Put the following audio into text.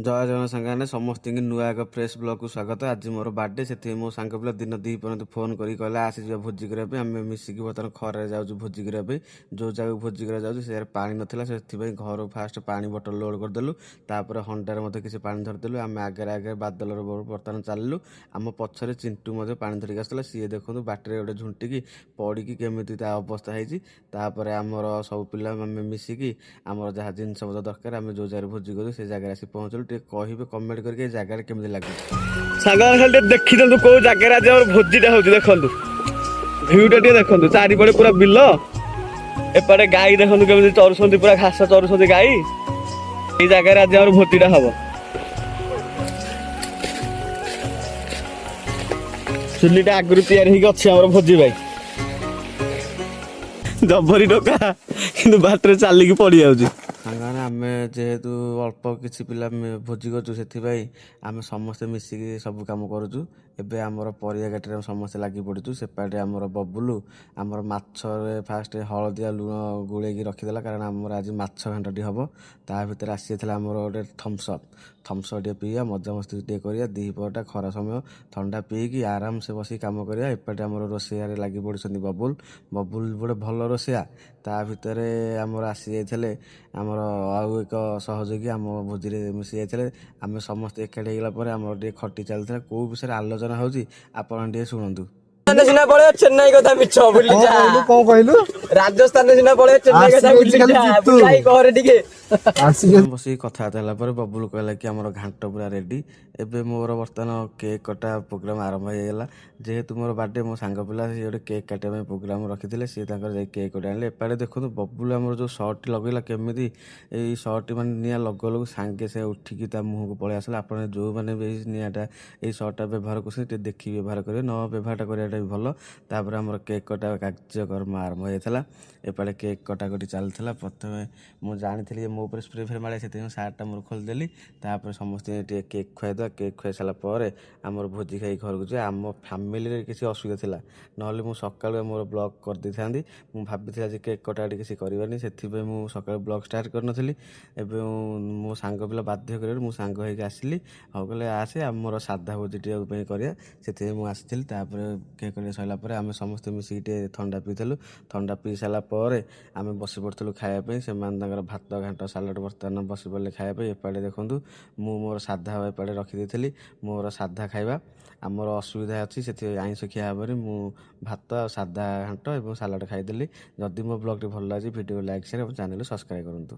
ଜୟ ଜଗନ୍ନାଥ ସାଙ୍ଗମାନେ ସମସ୍ତଙ୍କୁ ନୂଆ ଏକ ଫ୍ରେଶ୍ ବ୍ଲଗ୍କୁ ସ୍ୱାଗତ। ଆଜି ମୋର ବାର୍ଥଡେ, ସେଥିପାଇଁ ମୋ ସାଙ୍ଗ ପିଲା ଦିନ 2 ପର୍ଯ୍ୟନ୍ତ ଫୋନ୍ କରିକି କହିଲା ଆସିଯିବା ଭୋଜି କରିବା ପାଇଁ। ଆମେ ମିଶିକି ବର୍ତ୍ତମାନ ଖରାରେ ଯାଉଛୁ ଭୋଜି କରିବା ପାଇଁ। ଯେଉଁ ଜାଗାକୁ ଭୋଜି କରିବା ଯାଉଛୁ ସେ ପାଣି ନଥିଲା, ସେଥିପାଇଁ ଘରୁ ଫାଷ୍ଟ ପାଣି ବୋଟଲ ଲୋଡ଼ କରିଦେଲୁ। ତାପରେ ହଣ୍ଡାରେ ମଧ୍ୟ କିଛି ପାଣି ଧରିଦେଲୁ। ଆମେ ଆଗରେ ବାଦଲର ବର୍ତ୍ତମାନ ଚାଲିଲୁ। ଆମ ପଛରେ ଚିଣ୍ଟୁ ମଧ୍ୟ ପାଣି ଧରିକି ଆସିଥିଲା। ସିଏ ଦେଖନ୍ତୁ ବାଟରେ ଗୋଟେ ଝୁଣ୍ଟିକି ପଡ଼ିକି କେମିତି ତା ଅବସ୍ଥା ହେଇଛି। ତାପରେ ଆମର ସବୁ ପିଲା ଆମେ ମିଶିକି ଆମର ଯାହା ଜିନିଷପତ୍ର ଦରକାର ଆମେ ଯେଉଁ ଜାଗାରେ ଭୋଜି କରୁ ସେ ଜାଗାରେ ଆସି ପହଞ୍ଚିଲୁ। ଟିକେ କହିବେ କମେଣ୍ଟ କରିକି ଏ ଜାଗାରେ କେମିତି ଲାଗୁଛି। ସାଙ୍ଗମାନେ ଖାଲି ଟିକେ ଦେଖିଦିଅନ୍ତୁ କୋଉ ଜାଗାରେ ଆଜି ଆମର ଭୋଜିଟା ହଉଛି। ଦେଖନ୍ତୁ ଭିଉଟା ଟିକେ ଦେଖନ୍ତୁ, ଚାରିପଟେ ପୁରା ବିଲ, ଏପଟେ ଗାଈ ଦେଖନ୍ତୁ କେମିତି ଚରୁଛନ୍ତି, ପୁରା ଘାସ ଚରୁଛନ୍ତି ଗାଈ। ଏଇ ଜାଗାରେ ଆଜି ଆମର ଭୋଜିଟା ହବ। ଚୁଲିଟା ଆଗରୁ ତିଆରି ହେଇକି ଅଛି ଆମର ଭୋଜି ପାଇଁ। ଜବରୀ ଟୋକା କିନ୍ତୁ ବାଟରେ ଚାଲିକି ପଡି ଯାଉଛି। ସାଙ୍ଗମାନେ ଆମେ ଯେହେତୁ ଅଳ୍ପ କିଛି ପିଲା ଭୋଜି କରୁଛୁ, ସେଥିପାଇଁ ଆମେ ସମସ୍ତେ ମିଶିକି ସବୁ କାମ କରୁଛୁ। ଏବେ ଆମର ପରିବା କାଟିରେ ସମସ୍ତେ ଲାଗି ପଡ଼ିଛୁ। ସେପାଟେ ଆମର ବବୁଲୁ ଆମର ମାଛରେ ଫାଷ୍ଟ ହଳଦିଆ ଲୁଣ ଗୋଳେଇକି ରଖିଦେଲା, କାରଣ ଆମର ଆଜି ମାଛ ଘାଣ୍ଟଟି ହେବ। ତା ଭିତରେ ଆସିଯାଇଥିଲା ଆମର ଗୋଟେ ଥମ୍ସଅପ୍ ଟିକେ ପିଇବା, ମଜାମସ୍ତି ଟିକେ କରିବା। ଦ୍ୱିପହରଟା ଖରା ସମୟ, ଥଣ୍ଡା ପିଇକି ଆରାମସେ ବସିକି କାମ କରିବା। ଏପଟେ ଆମର ରୋଷେଇଆରେ ଲାଗି ପଡ଼ିଛନ୍ତି ବବୁଲ ଗୋଟେ ଭଲ ରୋଷେଇଆ। ତା ଭିତରେ ଆମର ଆସିଯାଇଥିଲେ ଆମର ଆଉ ଏକ ସହଯୋଗୀ ଆମ ଭୋଜିରେ ମିଶି ଯାଇଥିଲେ। ଆମେ ସମସ୍ତେ ଏକାଠି ହେଇଗଲା ପରେ ଆମର ଟିକେ ଖଟି ଚାଲିଥିଲା। କୋଉ ବିଷୟରେ ଆଲୋଚନା ହେଉଛି ଆପଣ ଟିକେ ଶୁଣନ୍ତୁ। ସିନା ପଳେଇବ ଚେନ୍ନାଇ କଥା ମିଛ ବୁଲି ଯା। କଣ କହିଲୁ? ରାଜସ୍ଥାନ ସିନା ପଳେଇବ ଚେନ୍ନାଇ କଥା ବୁଲି ଯା। ବୁଲାଇ ଘରେ ଟିକେ ବସିକି କଥାବାର୍ତ୍ତା ହେଲା ପରେ ବବୁଲ କହିଲା କି ଆମର ଘାଣ୍ଟ ପୁରା ରେଡ଼ି। ଏବେ ମୋର ବର୍ତ୍ତମାନ କେକ୍ କଟା ପ୍ରୋଗ୍ରାମ ଆରମ୍ଭ ହେଇଗଲା। ଯେହେତୁ ମୋର ବାର୍ଥଡେ, ମୋ ସାଙ୍ଗ ପିଲା ସିଏ ଗୋଟେ କେକ୍ କାଟିବା ପାଇଁ ପ୍ରୋଗ୍ରାମ ରଖିଥିଲେ। ସିଏ ତାଙ୍କର ଯାଇ କେକ୍ କଟା ଆଣିଲେ। ଏପାଟେ ଦେଖନ୍ତୁ ବବୁଲ ଆମର ଯେଉଁ ସର୍ଟଟି ଲଗେଇଲା, କେମିତି ଏଇ ସର୍ଟଟି ମାନେ ନିଆଁ ଲଗେଇଲାକୁ ସାଙ୍ଗେ ସେ ଉଠିକି ତା ମୁହଁକୁ ପଳେଇ ଆସିଲା। ଆପଣ ଯେଉଁମାନେ ବି ଏଇ ନିଆଁଟା ଏଇ ସର୍ଟଟା ବ୍ୟବହାର କରୁଛନ୍ତି ଟିକେ ଦେଖିକି ବ୍ୟବହାର କରିବେ, ନ ବ୍ୟବହାରଟା କରିବାଟା ବି ଭଲ। ତାପରେ ଆମର କେକ୍ କଟା କାର୍ଯ୍ୟକ୍ରମ ଆରମ୍ଭ ହେଇଥିଲା। ଏପାଟେ କେକ୍ କଟାକଟି ଚାଲିଥିଲା। ପ୍ରଥମେ ମୁଁ ଜାଣିଥିଲି ଯେ ମୋ ଉପରେ ସ୍ପ୍ରେ ଫ୍ରେ ମାଳେ, ସେଥିପାଇଁ ସାର୍ଟଟା ମୋର ଖୋଲିଦେଲି। ତାପରେ ସମସ୍ତେ ଟିକେ କେକ୍ ଖୁଆଇଦେବା। କେକ୍ ଖୁଆଇ ସାରିଲା ପରେ ଆମର ଭୋଜି ଖାଇ ଘରକୁ ଯିବା। ଆମ ଫ୍ୟାମିଲିରେ କିଛି ଅସୁବିଧା ଥିଲା, ନହେଲେ ମୁଁ ସକାଳୁ ମୋର ବ୍ଲଗ୍ କରିଦେଇଥାନ୍ତି। ମୁଁ ଭାବିଥିଲି ଆଜି କେକ୍ କଟାକଟି କିଛି କରିବାନି, ସେଥିପାଇଁ ମୁଁ ସକାଳୁ ବ୍ଲଗ୍ ଷ୍ଟାର୍ଟ କରିନଥିଲି। ଏବେ ମୋ ସାଙ୍ଗ ପିଲା ବାଧ୍ୟ କରିବାରୁ ମୁଁ ସାଙ୍ଗ ହେଇକି ଆସିଲି। ହଉ କହିଲେ ଆସେ ଆମର ସାଧା ଭୋଜି ଟିକେ ପାଇଁ କରିବା, ସେଥିପାଇଁ ମୁଁ ଆସିଥିଲି। ତାପରେ କେକ୍ କଟା ସରିଲା ପରେ ଆମେ ସମସ୍ତେ ମିଶିକି ଟିକେ ଥଣ୍ଡା ପିଇଥିଲୁ। ଥଣ୍ଡା ପିଇ ସାରିଲା ପରେ ଆମେ ବସି ପଡ଼ିଥିଲୁ ଖାଇବା ପାଇଁ। ସେମାନେ ତାଙ୍କର ଭାତ ଘାଣ୍ଟ ସାଲାଡ଼ ବର୍ତ୍ତମାନ ବସି ପଡ଼ିଲେ ଖାଇବା ପାଇଁ। ଏପାଟେ ଦେଖନ୍ତୁ ମୁଁ ମୋର ସାଧା ଏପାଟେ ରଖିଦେଇଥିଲି, ମୋର ସାଧା ଖାଇବା। ଆମର ଅସୁବିଧା ଅଛି, ସେଥିପାଇଁ ଆଇଁଷ ଖିଆ ହେବନି। ମୁଁ ଭାତ ଆଉ ସାଧା ଘାଣ୍ଟ ଏବଂ ସାଲାଡ଼ ଖାଇଦେଲି। ଯଦି ମୋ ବ୍ଲଗ୍ଟି ଭଲ ଲାଗୁଛି ଭିଡ଼ିଓ ଲାଇକ୍ ସେୟାର ଏବଂ ଚ୍ୟାନେଲ ସବସ୍କ୍ରାଇବ୍ କରନ୍ତୁ।